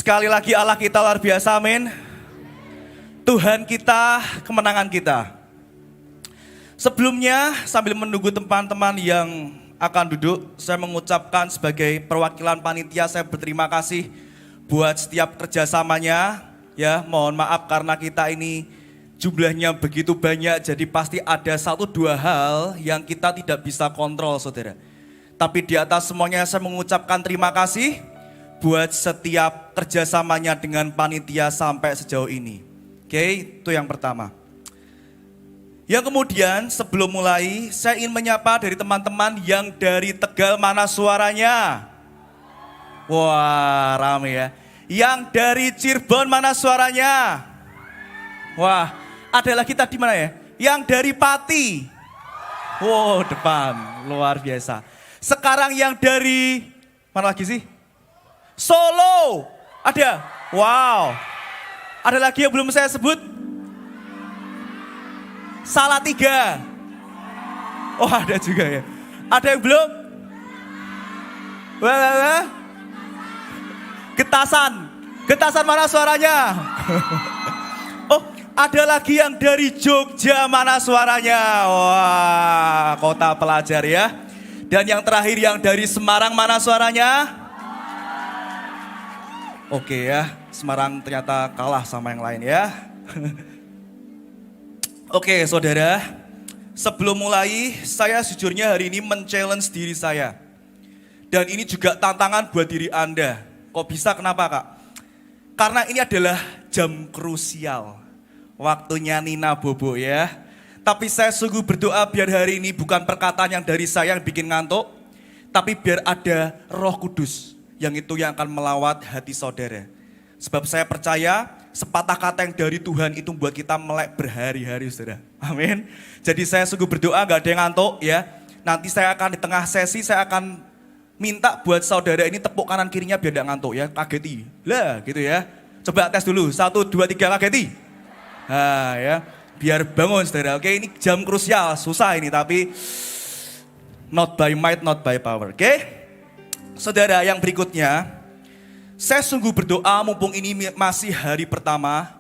Sekali lagi Allah kita luar biasa, amin. Tuhan kita, kemenangan kita. Sebelumnya sambil menunggu teman-teman yang akan duduk, saya mengucapkan sebagai perwakilan panitia saya berterima kasih buat setiap kerjasamanya. Ya, mohon maaf karena kita ini jumlahnya begitu banyak, jadi pasti ada 1-2 hal yang kita tidak bisa kontrol, saudara. Tapi di atas semuanya saya mengucapkan terima kasih buat setiap kerjasamanya dengan panitia sampai sejauh ini. Oke, itu yang pertama. Yang kemudian sebelum mulai, saya ingin menyapa dari teman-teman yang dari Tegal, mana suaranya? Wah, rame ya. Yang dari Cirebon, mana suaranya? Wah, ada lagi tadi mana ya? Yang dari Pati. Wow, depan, luar biasa. Sekarang yang dari, mana lagi sih? Solo, ada? Wow. Ada lagi yang belum saya sebut? Salatiga. Oh, ada juga ya. Ada yang belum? Wah. Getasan. Getasan mana suaranya? Oh, ada lagi yang dari Jogja, mana suaranya? Wah, kota pelajar ya. Dan yang terakhir yang dari Semarang, mana suaranya? Oke ya, Semarang ternyata kalah sama yang lain ya. Oke saudara, sebelum mulai saya sejujurnya hari ini men-challenge diri saya. Dan ini juga tantangan buat diri Anda. Kok bisa, kenapa Kak? Karena ini adalah jam krusial. Waktunya Nina Bobo ya. Tapi saya sungguh berdoa biar hari ini bukan perkataan yang dari saya yang bikin ngantuk. Tapi biar ada Roh Kudus yang itu yang akan melawat hati saudara. Sebab saya percaya sepatah kata yang dari Tuhan itu membuat kita melek berhari-hari, saudara. Amin. Jadi saya sungguh berdoa, gak ada yang ngantuk ya. Nanti saya akan di tengah sesi, saya akan minta buat saudara ini tepuk kanan kirinya biar gak ngantuk ya. Kageti. Lah gitu ya. Coba tes dulu, 1, 2, 3 kageti. Nah ya, biar bangun saudara. Oke, ini jam krusial, susah ini tapi not by might, not by power. Oke. Saudara yang berikutnya. Saya sungguh berdoa mumpung ini masih hari pertama,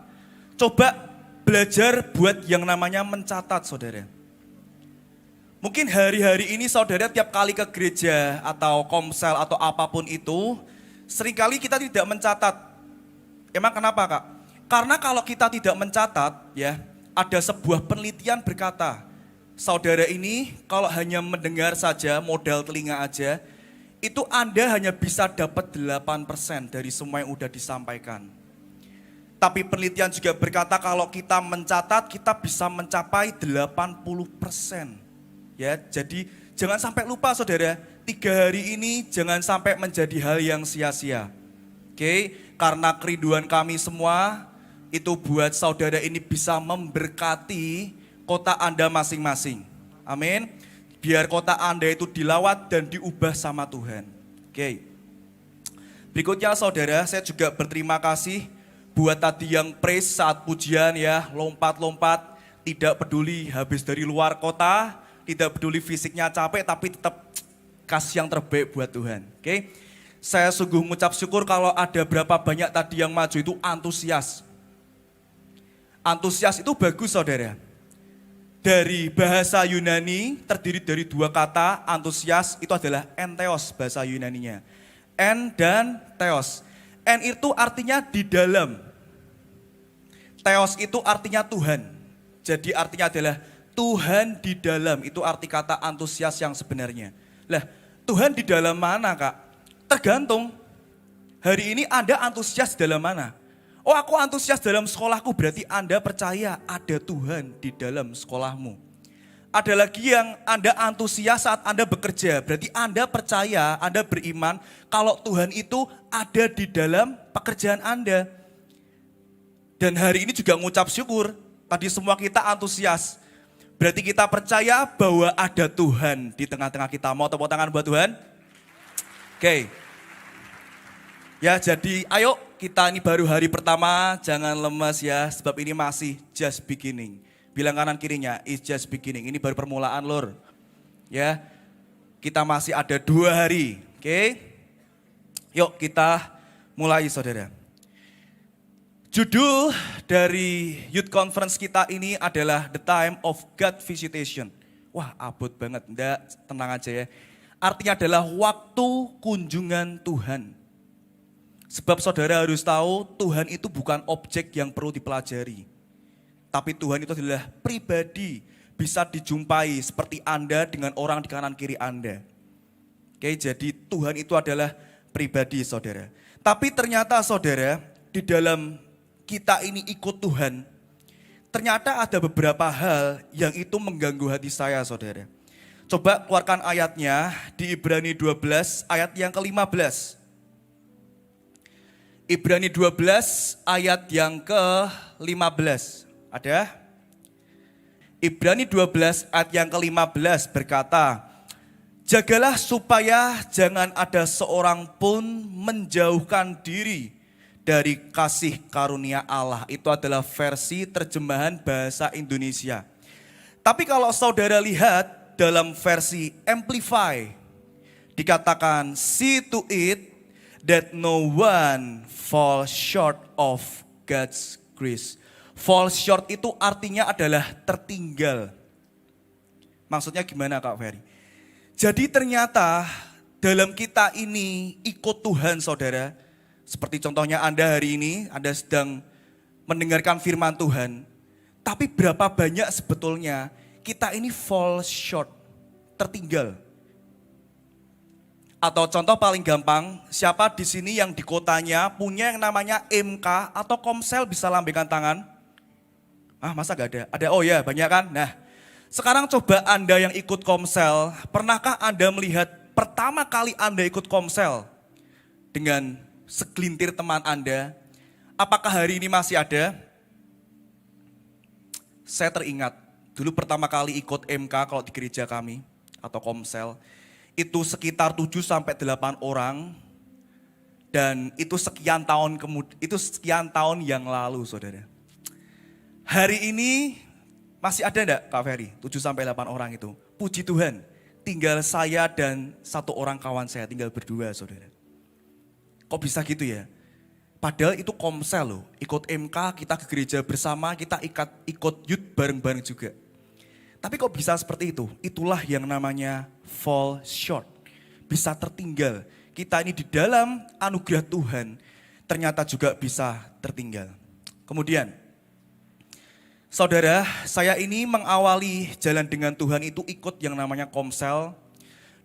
coba belajar buat yang namanya mencatat saudara. Mungkin hari-hari ini saudara tiap kali ke gereja atau komsel atau apapun itu, seringkali kita tidak mencatat. Emang kenapa Kak? Karena kalau kita tidak mencatat ya, ada sebuah penelitian berkata, saudara ini kalau hanya mendengar saja, modal telinga aja, itu Anda hanya bisa dapat 8% dari semua yang udah disampaikan. Tapi penelitian juga berkata kalau kita mencatat, kita bisa mencapai 80%. Ya, jadi jangan sampai lupa saudara, 3 hari ini jangan sampai menjadi hal yang sia-sia. Oke, karena kerinduan kami semua, itu buat saudara ini bisa memberkati kota Anda masing-masing. Amin. Biar kota Anda itu dilawat dan diubah sama Tuhan. Oke. Berikutnya saudara, saya juga berterima kasih buat tadi yang praise saat pujian ya, lompat-lompat, tidak peduli habis dari luar kota, tidak peduli fisiknya capek, tapi tetap kasih yang terbaik buat Tuhan. Oke. Saya sungguh mengucap syukur kalau ada berapa banyak tadi yang maju itu antusias. Antusias itu bagus saudara. Dari bahasa Yunani terdiri dari 2 kata, antusias itu adalah entheos bahasa Yunaninya. En dan theos. En itu artinya di dalam. Theos itu artinya Tuhan. Jadi artinya adalah Tuhan di dalam, itu arti kata antusias yang sebenarnya. Lah, Tuhan di dalam mana Kak? Tergantung. Hari ini Anda antusias dalam mana? Oh, aku antusias dalam sekolahku, berarti Anda percaya ada Tuhan di dalam sekolahmu. Ada lagi yang Anda antusias saat Anda bekerja, berarti Anda percaya, Anda beriman kalau Tuhan itu ada di dalam pekerjaan Anda. Dan hari ini juga mengucap syukur, tadi semua kita antusias. Berarti kita percaya bahwa ada Tuhan di tengah-tengah kita. Mau tepuk tangan buat Tuhan? Oke. Ya, jadi ayo kita ini baru hari pertama, jangan lemas ya, sebab ini masih just beginning. Bilang kanan kirinya, it's just beginning, ini baru permulaan lor. Ya, kita masih ada 2 hari, oke? Yuk kita mulai saudara. Judul dari Youth Conference kita ini adalah The Time of God Visitation. Wah, abot banget. Enggak, tenang aja ya. Artinya adalah waktu kunjungan Tuhan. Sebab saudara harus tahu, Tuhan itu bukan objek yang perlu dipelajari. Tapi Tuhan itu adalah pribadi, bisa dijumpai seperti Anda dengan orang di kanan kiri Anda. Oke, jadi Tuhan itu adalah pribadi saudara. Tapi ternyata saudara, di dalam kita ini ikut Tuhan, ternyata ada beberapa hal yang itu mengganggu hati saya saudara. Coba keluarkan ayatnya di Ibrani 12 ayat yang ke-15. Ibrani 12 ayat yang ke-15. Ada? Ibrani 12 ayat yang ke-15 berkata, jagalah supaya jangan ada seorang pun menjauhkan diri dari kasih karunia Allah. Itu adalah versi terjemahan bahasa Indonesia. Tapi kalau saudara lihat dalam versi Amplify, dikatakan, see to it that no one fall short of God's grace. Fall short itu artinya adalah tertinggal. Maksudnya gimana Kak Ferry? Jadi ternyata dalam kita ini ikut Tuhan saudara, seperti contohnya Anda hari ini, Anda sedang mendengarkan firman Tuhan. Tapi berapa banyak sebetulnya kita ini fall short, tertinggal. Atau contoh paling gampang, siapa di sini yang di kotanya punya yang namanya MK atau Komsel, bisa lambaikan tangan? Ah, masa gak ada? Ada, oh ya banyak kan? Nah, sekarang coba Anda yang ikut Komsel, pernahkah Anda melihat pertama kali Anda ikut Komsel dengan segelintir teman Anda, apakah hari ini masih ada? Saya teringat, dulu pertama kali ikut MK kalau di gereja kami, atau Komsel, itu sekitar 7-8 orang, dan itu sekian tahun yang lalu saudara. Hari ini masih ada enggak Kak Ferry? 7-8 orang itu, puji Tuhan, tinggal saya dan satu orang kawan saya, tinggal berdua saudara. Kok bisa gitu ya? Padahal itu Komsel loh, ikut MK, kita ke gereja bersama, kita ikut youth bareng-bareng juga. Tapi kok bisa seperti itu? Itulah yang namanya fall short, bisa tertinggal. Kita ini di dalam anugerah Tuhan, ternyata juga bisa tertinggal. Kemudian, saudara, saya ini mengawali jalan dengan Tuhan itu ikut yang namanya Komsel,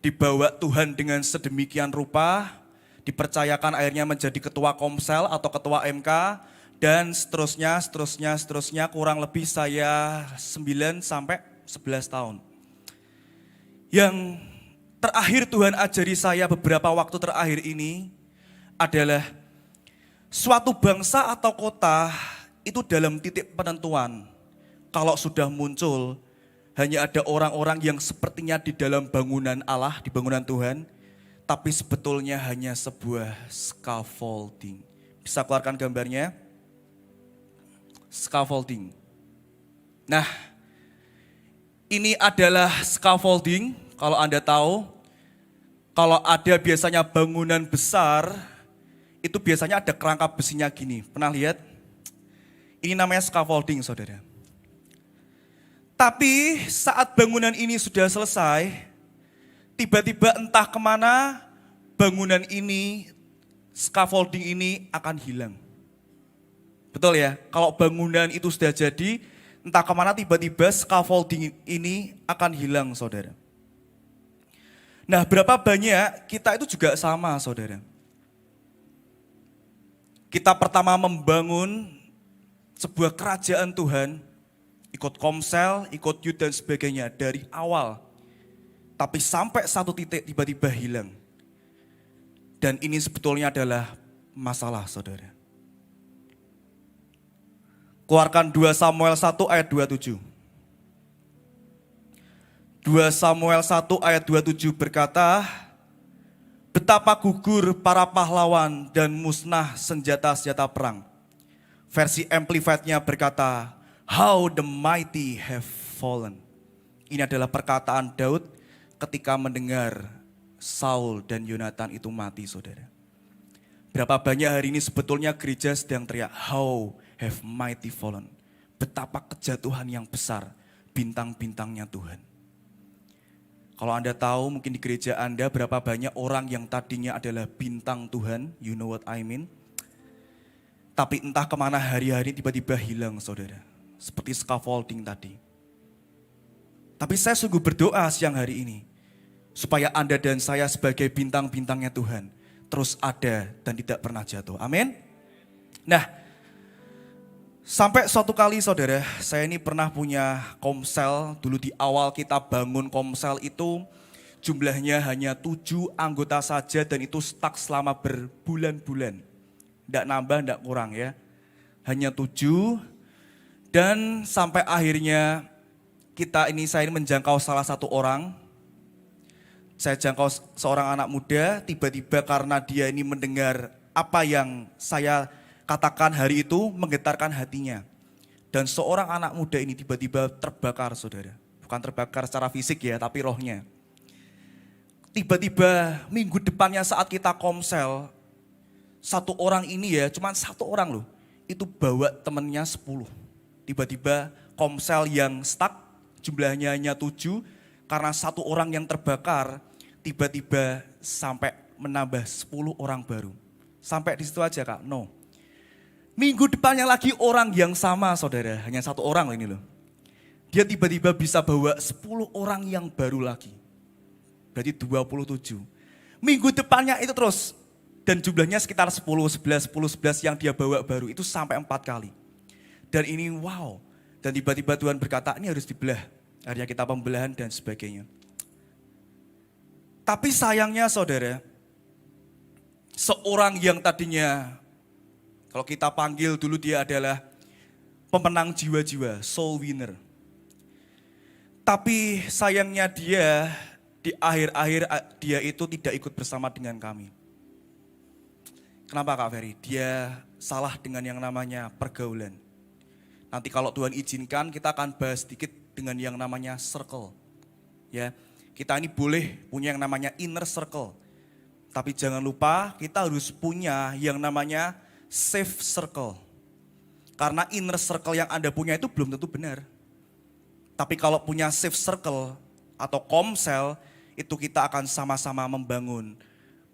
dibawa Tuhan dengan sedemikian rupa, dipercayakan akhirnya menjadi ketua Komsel atau ketua MK, dan seterusnya, kurang lebih saya 9-11 tahun. Yang terakhir Tuhan ajari saya beberapa waktu terakhir ini adalah suatu bangsa atau kota itu dalam titik penentuan. Kalau sudah muncul, hanya ada orang-orang yang sepertinya di dalam bangunan Allah, di bangunan Tuhan, tapi sebetulnya hanya sebuah scaffolding. Bisa keluarkan gambarnya? Scaffolding. Nah, ini adalah scaffolding. Kalau Anda tahu, kalau ada biasanya bangunan besar, itu biasanya ada kerangka besinya gini. Pernah lihat? Ini namanya scaffolding, saudara. Tapi saat bangunan ini sudah selesai, tiba-tiba entah kemana bangunan ini, scaffolding ini akan hilang. Betul ya? Kalau bangunan itu sudah jadi, entah kemana tiba-tiba scaffolding ini akan hilang saudara. Nah, berapa banyak kita itu juga sama saudara. Kita pertama membangun sebuah kerajaan Tuhan, ikut Komsel, ikut youth dan sebagainya dari awal. Tapi sampai satu titik tiba-tiba hilang. Dan ini sebetulnya adalah masalah saudara. Keluarkan 2 Samuel 1 ayat 27. 2 Samuel 1 ayat 27 berkata, betapa gugur para pahlawan dan musnah senjata-senjata perang. Versi Amplified-nya berkata, how the mighty have fallen. Ini adalah perkataan Daud ketika mendengar Saul dan Yonatan itu mati, saudara. Berapa banyak hari ini sebetulnya gereja sedang teriak, how have mighty fallen. Betapa kejatuhan yang besar bintang-bintangnya Tuhan. Kalau Anda tahu mungkin di gereja Anda berapa banyak orang yang tadinya adalah bintang Tuhan, you know what I mean. Tapi entah kemana hari-hari tiba-tiba hilang saudara. Seperti scaffolding tadi. Tapi saya sungguh berdoa siang hari ini. Supaya Anda dan saya sebagai bintang-bintangnya Tuhan terus ada dan tidak pernah jatuh. Amin. Nah, sampai suatu kali saudara, saya ini pernah punya komsel. Dulu di awal kita bangun komsel itu jumlahnya hanya 7 anggota saja dan itu stuck selama berbulan-bulan. Tidak nambah, tidak kurang ya. Hanya 7 dan sampai akhirnya saya ini menjangkau salah satu orang. Saya jangkau seorang anak muda, tiba-tiba karena dia ini mendengar apa yang saya katakan hari itu menggetarkan hatinya. Dan seorang anak muda ini tiba-tiba terbakar saudara. Bukan terbakar secara fisik ya, tapi rohnya. Tiba-tiba minggu depannya saat kita komsel, satu orang ini ya, cuma satu orang loh. Itu bawa temennya 10. Tiba-tiba komsel yang stuck, jumlahnya hanya 7. Karena satu orang yang terbakar, tiba-tiba sampai menambah 10 orang baru. Sampai di situ aja Kak, no. Minggu depannya lagi orang yang sama saudara, hanya satu orang loh ini loh. Dia tiba-tiba bisa bawa 10 orang yang baru lagi. Berarti 27. Minggu depannya itu terus. Dan jumlahnya sekitar 10, 11 yang dia bawa baru. Itu sampai 4 kali. Dan ini wow. Dan tiba-tiba Tuhan berkata ini harus dibelah. Akhirnya kita pembelahan dan sebagainya. Tapi sayangnya saudara, seorang yang tadinya, kalau kita panggil dulu dia adalah pemenang jiwa-jiwa, soul winner. Tapi sayangnya dia, di akhir-akhir dia itu tidak ikut bersama dengan kami. Kenapa Kak Ferry? Dia salah dengan yang namanya pergaulan. Nanti kalau Tuhan izinkan kita akan bahas sedikit dengan yang namanya circle. Ya. Kita ini boleh punya yang namanya inner circle. Tapi jangan lupa kita harus punya yang namanya safe circle. Karena inner circle yang Anda punya itu belum tentu benar. Tapi kalau punya safe circle atau komsel, itu kita akan sama-sama membangun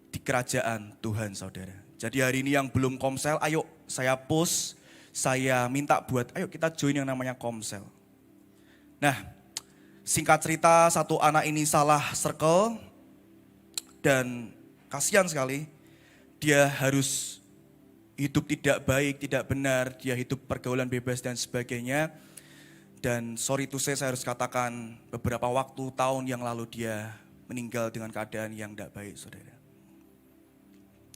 di kerajaan Tuhan saudara. Jadi hari ini yang belum komsel, ayo saya post, saya minta buat, ayo kita join yang namanya komsel. Nah, singkat cerita satu anak ini salah circle dan kasihan sekali. Dia harus hidup tidak baik, tidak benar, dia hidup pergaulan bebas dan sebagainya. Dan sorry to say saya harus katakan beberapa waktu tahun yang lalu dia meninggal dengan keadaan yang tidak baik saudara.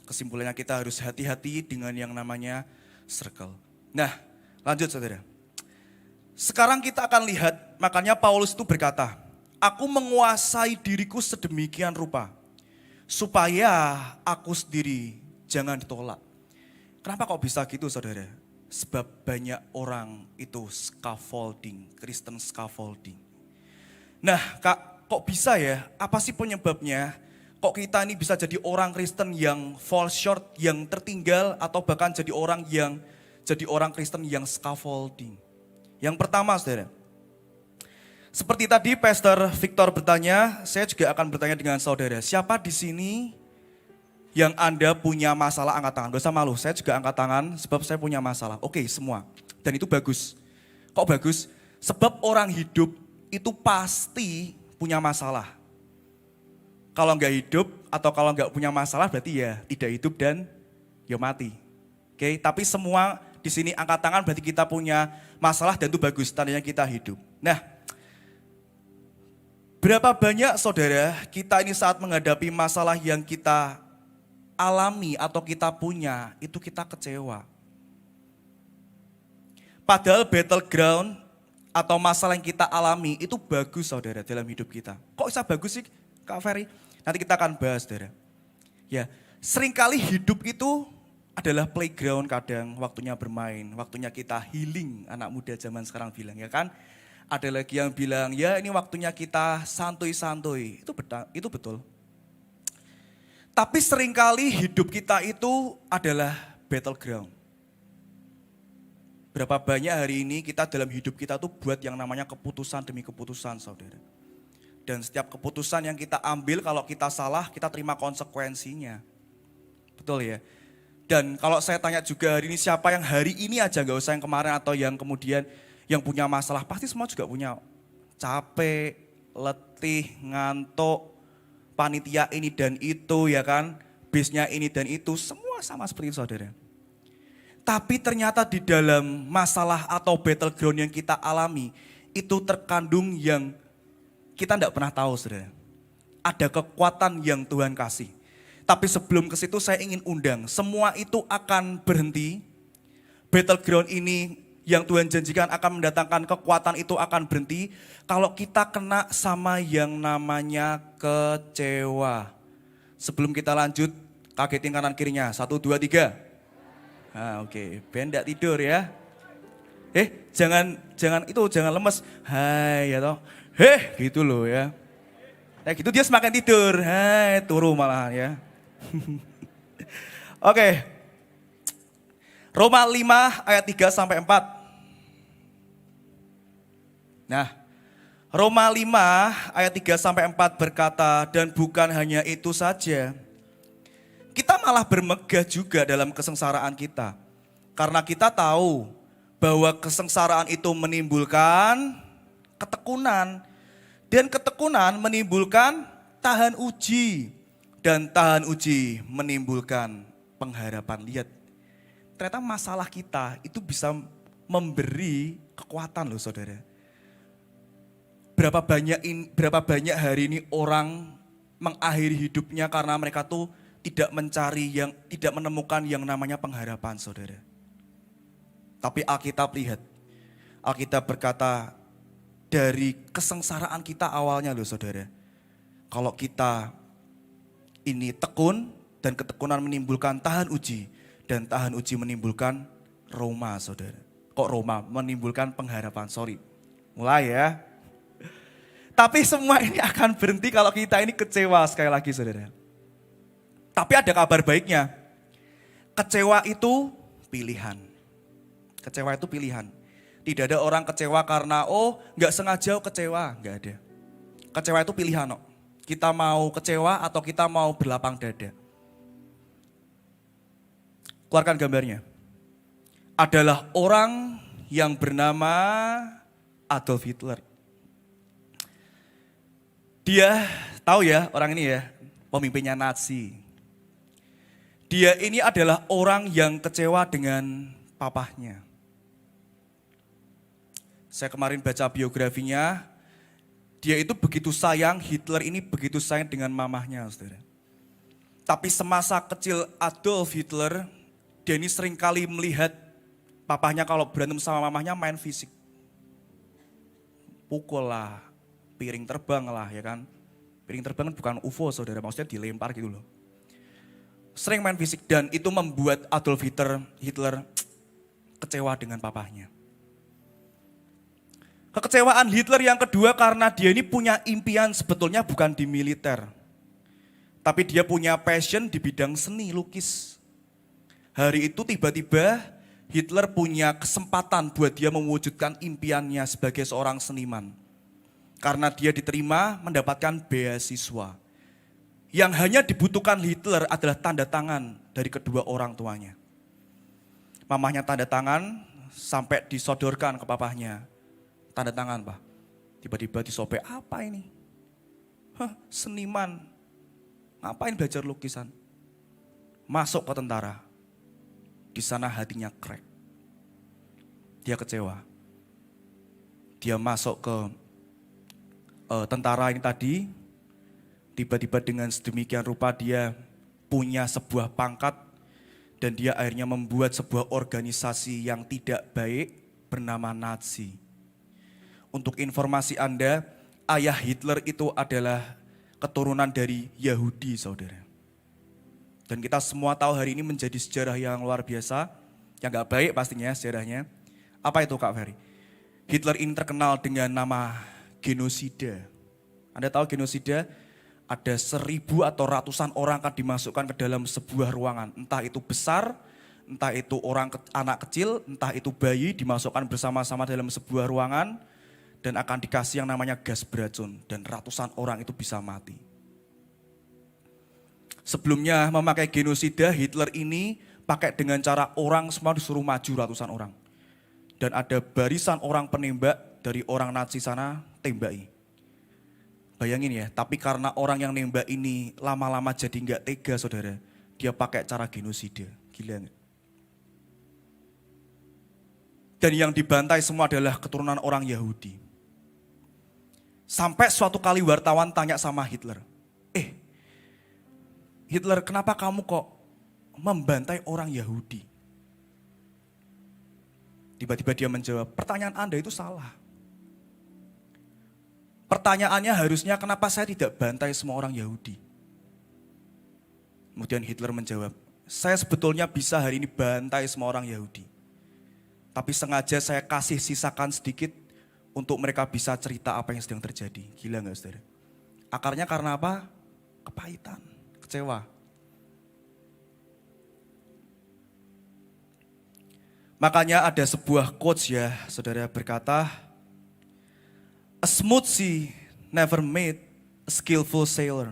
Kesimpulannya kita harus hati-hati dengan yang namanya circle. Nah lanjut saudara. Sekarang kita akan lihat, makanya Paulus itu berkata, aku menguasai diriku sedemikian rupa, supaya aku sendiri jangan ditolak. Kenapa kok bisa gitu saudara? Sebab banyak orang itu scaffolding, Kristen scaffolding. Nah Kak, kok bisa ya? Apa sih penyebabnya? Kok kita ini bisa jadi orang Kristen yang fall short, yang tertinggal, atau bahkan jadi orang Kristen yang scaffolding? Yang pertama saudara, seperti tadi Pastor Victor bertanya, saya juga akan bertanya dengan saudara, siapa di sini yang Anda punya masalah angkat tangan? Gak usah malu, saya juga angkat tangan sebab saya punya masalah. Oke semua, dan itu bagus. Kok bagus? Sebab orang hidup itu pasti punya masalah. Kalau nggak hidup atau kalau nggak punya masalah berarti ya tidak hidup dan ya mati. Oke, tapi semua di sini angkat tangan berarti kita punya masalah dan itu bagus, tandanya kita hidup. Nah, berapa banyak saudara kita ini saat menghadapi masalah yang kita alami atau kita punya, itu kita kecewa. Padahal battleground atau masalah yang kita alami itu bagus saudara dalam hidup kita. Kok bisa bagus sih Kak Ferry? Nanti kita akan bahas saudara. Ya, seringkali hidup itu adalah playground kadang, waktunya bermain, waktunya kita healing, anak muda zaman sekarang bilang ya kan. Ada lagi yang bilang ya ini waktunya kita santuy-santuy, itu betul. Tapi seringkali hidup kita itu adalah battleground. Berapa banyak hari ini kita dalam hidup kita tuh buat yang namanya keputusan demi keputusan, saudara. Dan setiap keputusan yang kita ambil, kalau kita salah, kita terima konsekuensinya. Betul ya? Dan kalau saya tanya juga hari ini, siapa yang hari ini aja, gak usah yang kemarin atau yang kemudian yang punya masalah, pasti semua juga punya capek, letih, ngantuk, panitia ini dan itu ya kan, bisnya ini dan itu, semua sama seperti itu saudara. Tapi ternyata di dalam masalah atau battleground yang kita alami, itu terkandung yang kita tidak pernah tahu saudara. Ada kekuatan yang Tuhan kasih. Tapi sebelum ke situ saya ingin undang, semua itu akan berhenti. Battleground ini yang Tuhan janjikan akan mendatangkan kekuatan itu akan berhenti kalau kita kena sama yang namanya kecewa. Sebelum kita lanjut, kagetin kanan kirinya. 1, 2, 3. Nah, oke. Ben enggak tidur ya. Jangan lemes. Hai ya toh. Gitu loh ya. Nah gitu dia semakin tidur. Hai, turu malahan ya. Oke. Roma 5 ayat 3 sampai 4. Nah, Roma 5 ayat 3 sampai 4 berkata, dan bukan hanya itu saja. Kita malah bermegah juga dalam kesengsaraan kita. Karena kita tahu bahwa kesengsaraan itu menimbulkan ketekunan. Dan ketekunan menimbulkan tahan uji. Dan tahan uji menimbulkan pengharapan. Lihat, ternyata masalah kita itu bisa memberi kekuatan loh saudara. Berapa banyak hari ini orang mengakhiri hidupnya karena mereka tuh tidak menemukan yang namanya pengharapan saudara. Tapi Alkitab lihat, Alkitab berkata, dari kesengsaraan kita awalnya loh saudara. Kalau kita ini tekun dan ketekunan menimbulkan tahan uji. Dan tahan uji menimbulkan Roma saudara. Kok Roma? Menimbulkan pengharapan, mulai ya. Tapi semua ini akan berhenti kalau kita ini kecewa sekali lagi saudara. Tapi ada kabar baiknya. Kecewa itu pilihan. Kecewa itu pilihan. Tidak ada orang kecewa karena gak sengaja kecewa, gak ada. Kecewa itu pilihan. Kita mau kecewa atau kita mau berlapang dada. Keluarkan gambarnya. Adalah orang yang bernama Adolf Hitler. Dia tahu ya orang ini ya, pemimpinnya Nazi. Dia ini adalah orang yang kecewa dengan papahnya. Saya kemarin baca biografinya, dia itu begitu sayang, Hitler ini begitu sayang dengan mamahnya, saudara. Tapi semasa kecil Adolf Hitler, dia ini seringkali melihat papahnya kalau berantem sama mamahnya main fisik. Pukul lah, piring terbang lah ya kan. Piring terbang kan bukan UFO saudara, maksudnya dilempar gitu loh. Sering main fisik dan itu membuat Adolf Hitler kecewa dengan papahnya. Kekecewaan Hitler yang kedua karena dia ini punya impian sebetulnya bukan di militer. Tapi dia punya passion di bidang seni lukis. Hari itu tiba-tiba Hitler punya kesempatan buat dia mewujudkan impiannya sebagai seorang seniman. Karena dia diterima mendapatkan beasiswa. Yang hanya dibutuhkan Hitler adalah tanda tangan dari kedua orang tuanya. Mamahnya tanda tangan sampai disodorkan ke papahnya. Tanda tangan Pak. Tiba-tiba disobek, apa ini? Seniman. Ngapain belajar lukisan? Masuk ke tentara. Di sana hatinya crack. Dia kecewa. Dia masuk ke tentara ini tadi. Tiba-tiba dengan sedemikian rupa dia punya sebuah pangkat. Dan dia akhirnya membuat sebuah organisasi yang tidak baik bernama Nazi. Untuk informasi Anda, ayah Hitler itu adalah keturunan dari Yahudi, saudara. Dan kita semua tahu hari ini menjadi sejarah yang luar biasa, yang gak baik pastinya sejarahnya. Apa itu Kak Ferry? Hitler ini terkenal dengan nama genosida. Anda tahu genosida? ada 1.000 atau ratusan orang akan dimasukkan ke dalam sebuah ruangan. Entah itu besar, entah itu anak kecil, entah itu bayi dimasukkan bersama-sama dalam sebuah ruangan dan akan dikasih yang namanya gas beracun dan ratusan orang itu bisa mati. Sebelumnya memakai genosida, Hitler ini pakai dengan cara orang semua disuruh maju ratusan orang. Dan ada barisan orang penembak dari orang Nazi sana tembaki. Bayangin ya, tapi karena orang yang nembak ini lama-lama jadi nggak tega saudara. Dia pakai cara genosida, gila nggak? Dan yang dibantai semua adalah keturunan orang Yahudi. Sampai suatu kali wartawan tanya sama Hitler, Hitler kenapa kamu kok membantai orang Yahudi? Tiba-tiba dia menjawab, pertanyaan Anda itu salah. Pertanyaannya harusnya kenapa saya tidak bantai semua orang Yahudi? Kemudian Hitler menjawab, saya sebetulnya bisa hari ini bantai semua orang Yahudi. Tapi sengaja saya kasih sisakan sedikit untuk mereka bisa cerita apa yang sedang terjadi. Gila gak saudara? Akarnya karena apa? Kepahitan, kecewa. Makanya ada sebuah quotes ya, saudara berkata, a smooth sea never made a skillful sailor.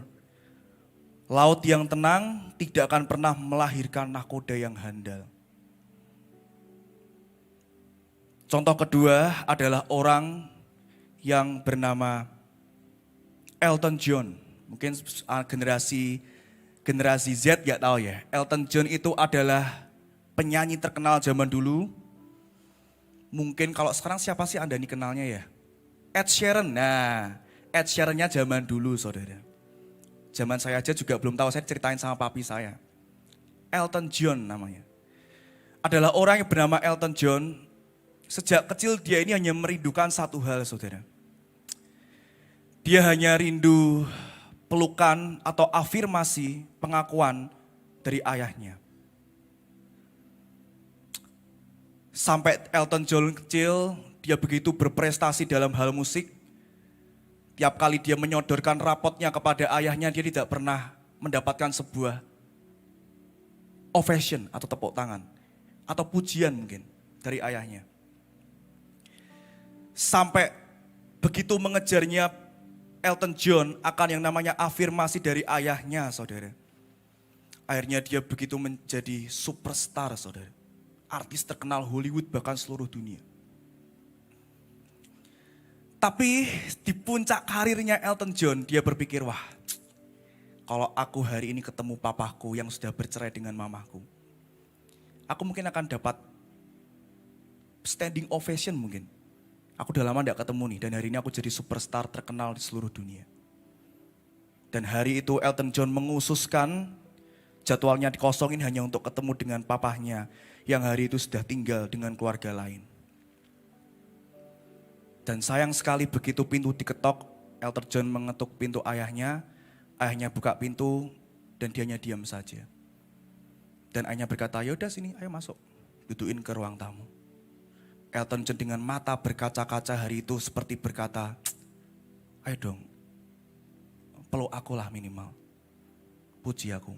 Laut yang tenang tidak akan pernah melahirkan nahkoda yang handal. Contoh kedua adalah orang yang bernama Elton John. Mungkin generasi Z gak tahu ya. Elton John itu adalah penyanyi terkenal zaman dulu. Mungkin kalau sekarang siapa sih Anda nih kenalnya ya? Ed Sheeran. Nah, Ed Sheeran-nya zaman dulu saudara. Zaman saya aja juga belum tahu, saya ceritain sama papi saya. Elton John namanya. Adalah orang yang bernama Elton John. Sejak kecil dia ini hanya merindukan satu hal saudara. Dia hanya rindu pelukan atau afirmasi pengakuan dari ayahnya. Sampai Elton John kecil, dia begitu berprestasi dalam hal musik. Tiap kali dia menyodorkan rapotnya kepada ayahnya, dia tidak pernah mendapatkan sebuah ovation atau tepuk tangan. Atau pujian mungkin dari ayahnya. Sampai begitu mengejarnya Elton John akan yang namanya afirmasi dari ayahnya saudara. Akhirnya dia begitu menjadi superstar saudara. Artis terkenal Hollywood bahkan seluruh dunia. Tapi di puncak karirnya Elton John, dia berpikir, wah kalau aku hari ini ketemu papaku yang sudah bercerai dengan mamaku, aku mungkin akan dapat standing ovation mungkin. Aku udah lama gak ketemu nih, dan hari ini aku jadi superstar terkenal di seluruh dunia. Dan hari itu Elton John mengususkan jadwalnya dikosongin hanya untuk ketemu dengan papahnya yang hari itu sudah tinggal dengan keluarga lain. Dan sayang sekali begitu pintu diketok, Elton John mengetuk pintu ayahnya buka pintu dan dianya diam saja. Dan ayahnya berkata, yaudah sini ayo masuk, dudukin ke ruang tamu. Elton John dengan mata berkaca-kaca hari itu seperti berkata, ayo dong, peluk aku lah minimal, puji aku.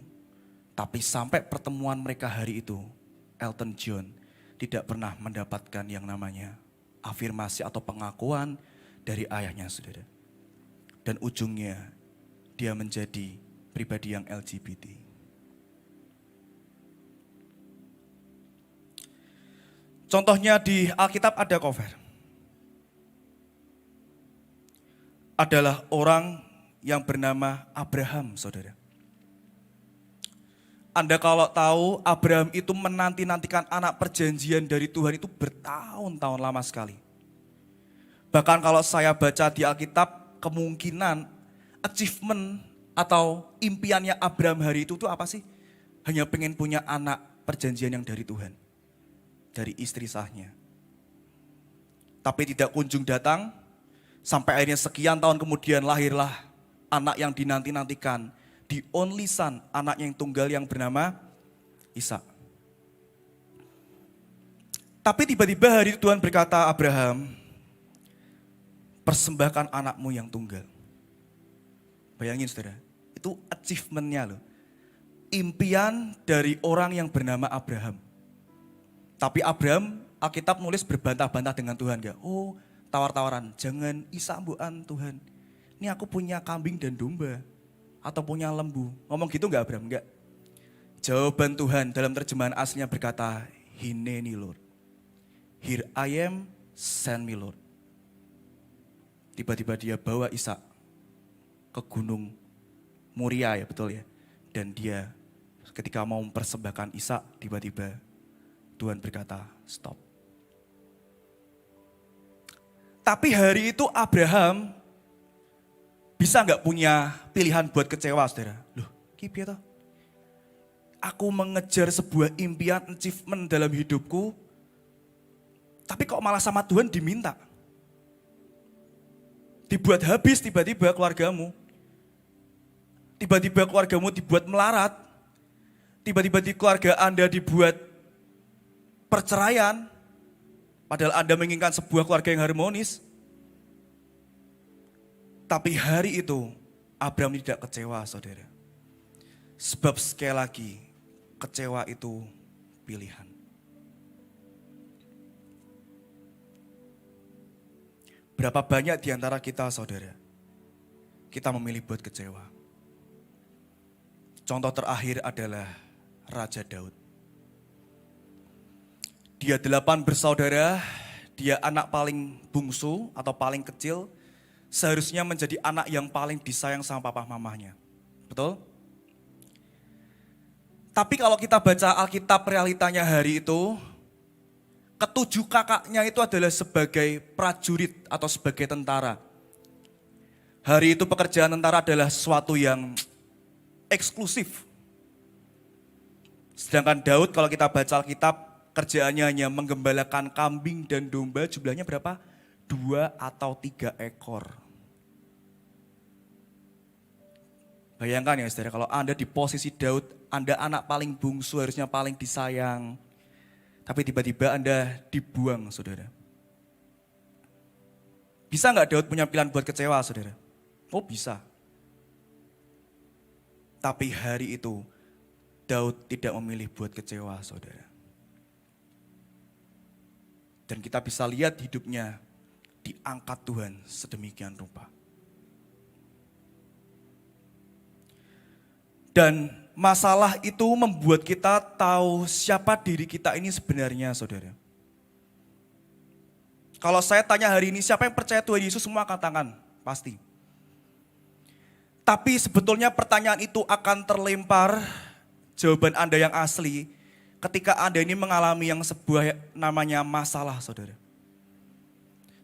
Tapi sampai pertemuan mereka hari itu, Elton John tidak pernah mendapatkan yang namanya afirmasi atau pengakuan dari ayahnya saudara. Dan ujungnya dia menjadi pribadi yang LGBT. Contohnya di Alkitab ada cover. Adalah orang yang bernama Abraham saudara. Anda kalau tahu Abraham itu menanti-nantikan anak perjanjian dari Tuhan itu bertahun-tahun lama sekali. Bahkan kalau saya baca di Alkitab, kemungkinan achievement atau impiannya Abraham hari itu tuh apa sih? Hanya pengen punya anak perjanjian yang dari Tuhan. Dari istri sahnya. Tapi tidak kunjung datang, sampai akhirnya sekian tahun kemudian lahirlah anak yang dinanti-nantikan. The only son, anaknya yang tunggal yang bernama Ishak. Tapi tiba-tiba hari itu Tuhan berkata, Abraham, persembahkan anakmu yang tunggal. Bayangin saudara, Itu achievement-nya loh. Impian dari orang yang bernama Abraham. Tapi Abraham, Alkitab nulis berbantah-bantah dengan Tuhan. Gak? Oh, tawar-tawaran, jangan Isa-mbuan Tuhan. Ini aku punya kambing dan domba. Atau punya lembu. Ngomong gitu gak Abraham? Enggak. Jawaban Tuhan dalam terjemahan aslinya berkata, Hineni Lord. Here I am, send me Lord. Tiba-tiba dia bawa Ishak ke gunung Moria ya betul ya. Dan dia ketika mau mempersembahkan Ishak, tiba-tiba Tuhan berkata, stop. Tapi hari itu Abraham bisa nggak punya pilihan buat kecewa, saudara? Loh, kipi toh? Aku mengejar sebuah impian, achievement dalam hidupku, tapi kok malah sama Tuhan diminta. Dibuat habis tiba-tiba keluargamu. Tiba-tiba keluargamu dibuat melarat. Tiba-tiba di keluarga Anda dibuat perceraian. Padahal Anda menginginkan sebuah keluarga yang harmonis. Tapi hari itu Abraham tidak kecewa, saudara. Sebab sekali lagi, kecewa itu pilihan. Berapa banyak di antara kita, saudara, kita memilih buat kecewa. Contoh terakhir adalah Raja Daud. Dia 8 bersaudara, dia anak paling bungsu atau paling kecil, seharusnya menjadi anak yang paling disayang sama papa mamanya. Betul? Tapi kalau kita baca Alkitab realitanya hari itu, ketujuh kakaknya itu adalah sebagai prajurit atau sebagai tentara. Hari itu pekerjaan tentara adalah sesuatu yang eksklusif. Sedangkan Daud kalau kita baca Alkitab, kerjaannya hanya menggembalakan kambing dan domba, jumlahnya berapa? 2 atau 3 ekor. Bayangkan ya saudara, kalau Anda di posisi Daud, Anda anak paling bungsu, harusnya paling disayang. Tapi tiba-tiba Anda dibuang, saudara. Bisa nggak Daud punya pilihan buat kecewa, saudara? Oh bisa. Tapi hari itu, Daud tidak memilih buat kecewa, saudara. Dan kita bisa lihat hidupnya diangkat Tuhan sedemikian rupa. Dan masalah itu membuat kita tahu siapa diri kita ini sebenarnya, saudara. Kalau saya tanya hari ini, siapa yang percaya Tuhan Yesus, semua angkat tangan, pasti. Tapi sebetulnya pertanyaan itu akan terlempar, jawaban Anda yang asli, ketika Anda ini mengalami yang sebuah namanya masalah, saudara.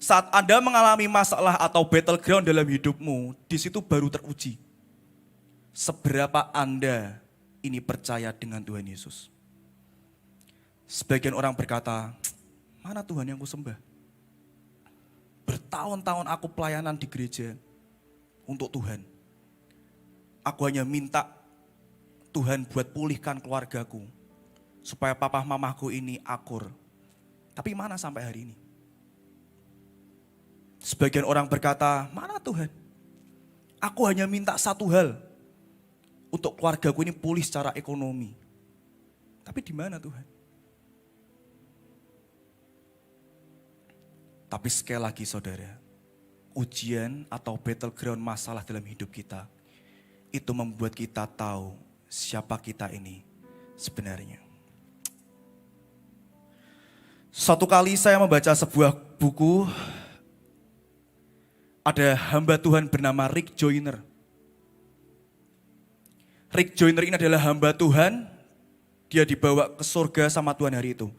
Saat Anda mengalami masalah atau battleground dalam hidupmu, di situ baru teruji. Seberapa Anda ini percaya dengan Tuhan Yesus. Sebagian orang berkata, mana Tuhan yang kusembah? Bertahun-tahun aku pelayanan di gereja untuk Tuhan. Aku hanya minta Tuhan buat pulihkan keluargaku. Supaya papa mamaku ini akur. Tapi mana sampai hari ini? Sebagian orang berkata, mana Tuhan? Aku hanya minta satu hal. Untuk keluargaku ini pulih secara ekonomi. Tapi di mana Tuhan? Tapi sekali lagi saudara, ujian atau battleground masalah dalam hidup kita, itu membuat kita tahu siapa kita ini sebenarnya. Suatu kali saya membaca sebuah buku, ada hamba Tuhan bernama Rick Joyner. Rick Joyner ini adalah hamba Tuhan, dia dibawa ke surga sama Tuhan hari itu.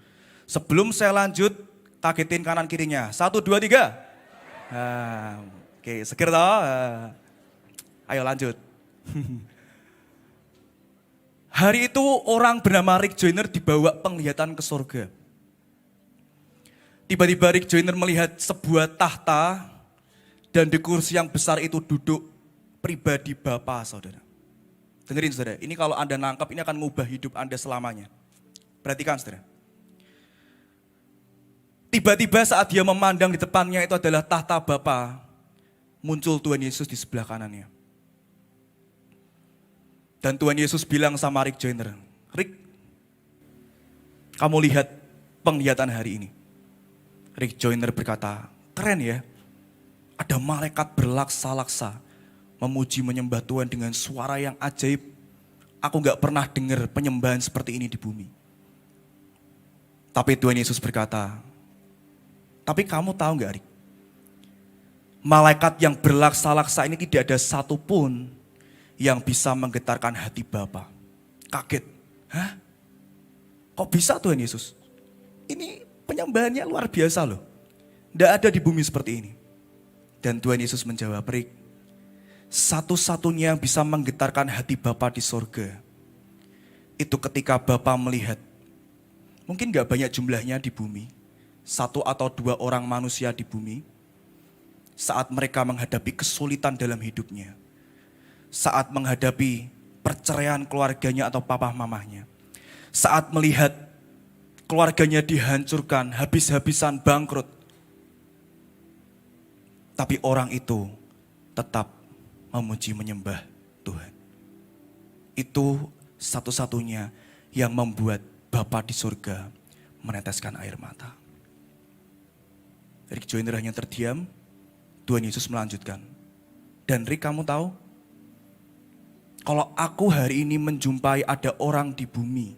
Sebelum saya lanjut, kagetin kanan kirinya. 1, 2, 3. Oke, seger toh? Ayo lanjut. Hari itu orang bernama Rick Joyner dibawa penglihatan ke surga. Tiba-tiba Rick Joyner melihat sebuah tahta dan di kursi yang besar itu duduk pribadi Bapa, saudara. Dengerin saudara, ini kalau Anda nangkap ini akan mengubah hidup Anda selamanya. Perhatikan saudara. Tiba-tiba saat dia memandang di depannya itu adalah tahta Bapa, muncul Tuhan Yesus di sebelah kanannya. Dan Tuhan Yesus bilang sama Rick Joyner, Rick, kamu lihat penglihatan hari ini. Rick Joyner berkata, keren ya, ada malaikat berlaksa-laksa memuji menyembah Tuhan dengan suara yang ajaib. Aku gak pernah dengar penyembahan seperti ini di bumi. Tapi Tuhan Yesus berkata, tapi kamu tahu gak, Rick? Malaikat yang berlaksa-laksa ini tidak ada satupun yang bisa menggetarkan hati Bapa. Kaget. Hah? Kok bisa Tuhan Yesus? Ini penyembahannya luar biasa loh. Tidak ada di bumi seperti ini. Dan Tuhan Yesus menjawab, Rick, satu-satunya yang bisa menggetarkan hati Bapa di sorga, itu ketika Bapa melihat, mungkin gak banyak jumlahnya di bumi, 1 atau 2 orang manusia di bumi, saat mereka menghadapi kesulitan dalam hidupnya, saat menghadapi perceraian keluarganya atau papa mamahnya, saat melihat keluarganya dihancurkan, habis-habisan bangkrut, tapi orang itu tetap memuji menyembah Tuhan. Itu satu-satunya yang membuat Bapa di surga meneteskan air mata. Rick Joyner hanya terdiam, Tuhan Yesus melanjutkan. Dan Rick, kamu tahu, kalau aku hari ini menjumpai ada orang di bumi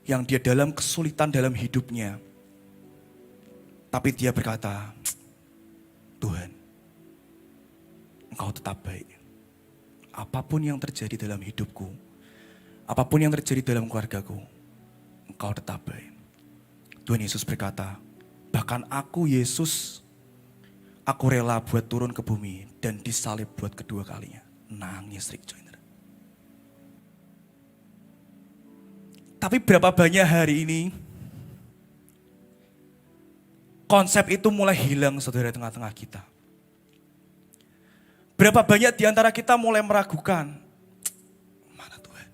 yang dia dalam kesulitan dalam hidupnya, tapi dia berkata, Tuhan, Engkau tetap baik. Apapun yang terjadi dalam hidupku, apapun yang terjadi dalam keluargaku, Engkau tetap baik. Tuhan Yesus berkata, bahkan aku Yesus, aku rela buat turun ke bumi dan disalib buat kedua kalinya. Nangis Rick Joyner. Tapi berapa banyak hari ini konsep itu mulai hilang saudara tengah-tengah kita. Berapa banyak di antara kita mulai meragukan, mana Tuhan?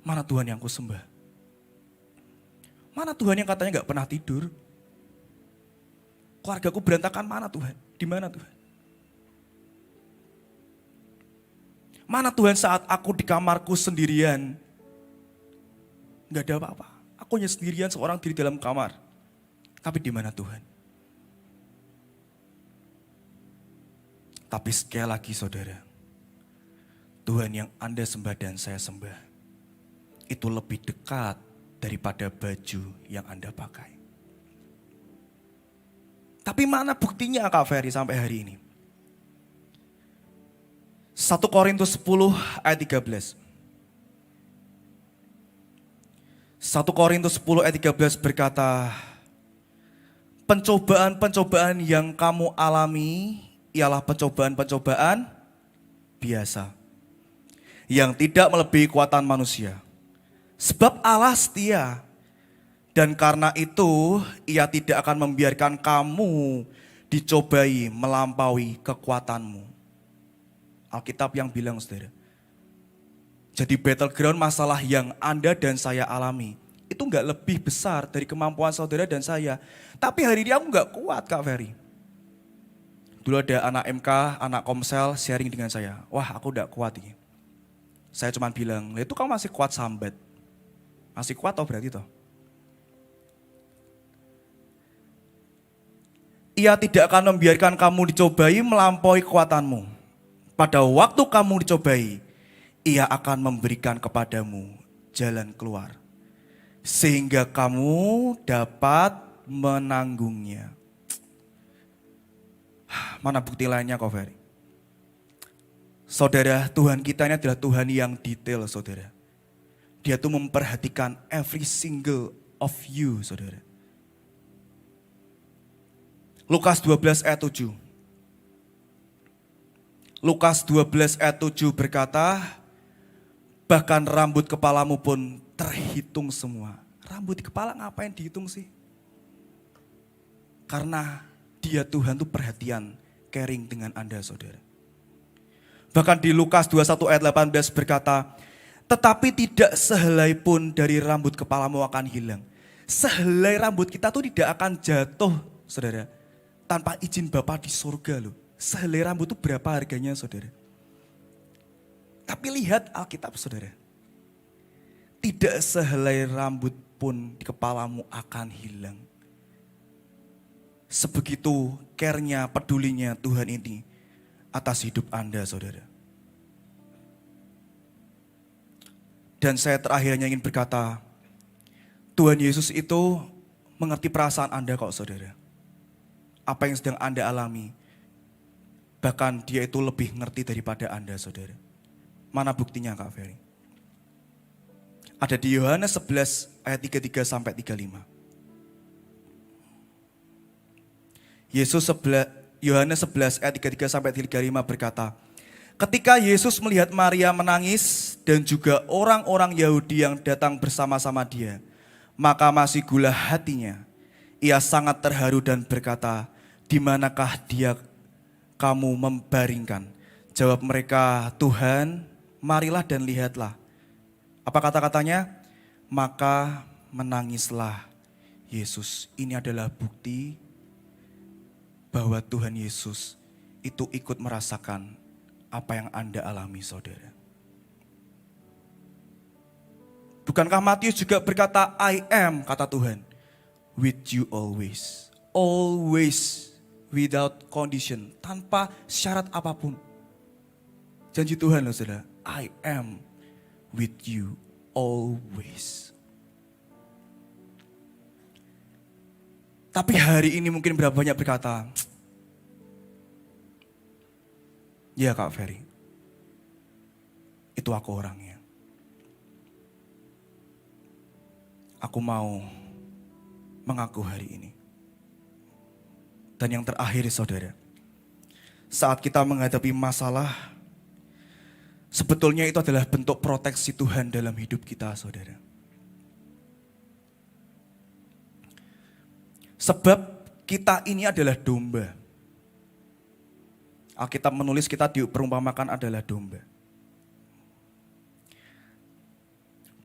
Mana Tuhan yang ku sembah? Mana Tuhan yang katanya gak pernah tidur? Keluargaku berantakan, mana Tuhan? Di mana Tuhan? Mana Tuhan saat aku di kamarku sendirian? Gak ada apa-apa. Aku hanya sendirian seorang diri dalam kamar. Tapi di mana Tuhan? Tapi sekali lagi saudara, Tuhan yang Anda sembah dan saya sembah, itu lebih dekat daripada baju yang Anda pakai. Tapi mana buktinya Kak Ferry sampai hari ini? 1 Korintus 10 ayat 13. 1 Korintus 10 ayat 13 berkata, pencobaan-pencobaan yang kamu alami ialah pencobaan-pencobaan biasa, yang tidak melebihi kekuatan manusia. Sebab Allah setia, dan karena itu Ia tidak akan membiarkan kamu dicobai melampaui kekuatanmu. Alkitab yang bilang saudara. Jadi battleground masalah yang Anda dan saya alami, itu enggak lebih besar dari kemampuan saudara dan saya. Tapi hari ini aku enggak kuat Kak Ferry. Dulu ada anak MK, anak Komsel sharing dengan saya. Wah aku enggak kuat ini. Saya cuma bilang, itu kamu masih kuat sambat. Masih kuat toh berarti toh. Ia tidak akan membiarkan kamu dicobai melampaui kekuatanmu. Pada waktu kamu dicobai, Ia akan memberikan kepadamu jalan keluar. Sehingga kamu dapat menanggungnya. Mana bukti lainnya kok Ferry? Saudara, Tuhan kita ini adalah Tuhan yang detail saudara. Dia tuh memperhatikan every single of you saudara. Lukas 12 ayat 7. Lukas 12 ayat 7 berkata, bahkan rambut kepalamu pun terhitung semua. Rambut di kepala ngapain dihitung sih? Karena Dia Tuhan tuh perhatian, caring dengan Anda saudara. Bahkan di Lukas 21 ayat 18 berkata, tetapi tidak sehelai pun dari rambut kepalamu akan hilang. Sehelai rambut kita tuh tidak akan jatuh saudara, tanpa izin Bapa di surga loh. Sehelai rambut itu berapa harganya saudara? Tapi lihat Alkitab saudara. Tidak sehelai rambut pun di kepalamu akan hilang. Sebegitu care-nya, pedulinya Tuhan ini atas hidup Anda saudara. Dan saya terakhirnya ingin berkata, Tuhan Yesus itu mengerti perasaan Anda kok saudara. Apa yang sedang Anda alami, bahkan dia itu lebih ngerti daripada Anda saudara. Mana buktinya Kak Ferry? Ada di Yohanes 11 ayat 33 sampai 35. Yohanes 11 ayat 33 sampai 35 berkata, ketika Yesus melihat Maria menangis dan juga orang-orang Yahudi yang datang bersama-sama dia, maka masih gula hatinya. Ia sangat terharu dan berkata, di manakah dia kamu membaringkan? Jawab mereka, Tuhan, marilah dan lihatlah. Apa kata-katanya? Maka menangislah Yesus. Ini adalah bukti bahwa Tuhan Yesus itu ikut merasakan apa yang Anda alami saudara. Bukankah Matius juga berkata, I am, kata Tuhan, with you always. Always, without condition, tanpa syarat apapun. Janji Tuhan loh saudara, I am with you always. Tapi hari ini mungkin berapa banyak berkata, ya Kak Ferry, itu aku orangnya. Aku mau mengaku hari ini. Dan yang terakhir saudara, saat kita menghadapi masalah, sebetulnya itu adalah bentuk proteksi Tuhan dalam hidup kita saudara. Sebab kita ini adalah domba. Alkitab menulis kita diperumpamakan adalah domba.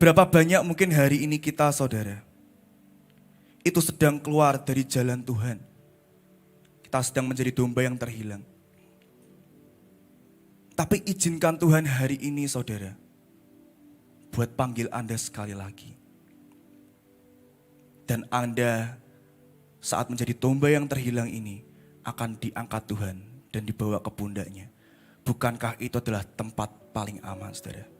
Berapa banyak mungkin hari ini kita saudara, itu sedang keluar dari jalan Tuhan. Kita sedang menjadi domba yang terhilang. Tapi izinkan Tuhan hari ini saudara, buat panggil Anda sekali lagi. Dan Anda saat menjadi domba yang terhilang ini akan diangkat Tuhan dan dibawa ke pundaknya. Bukankah itu adalah tempat paling aman saudara?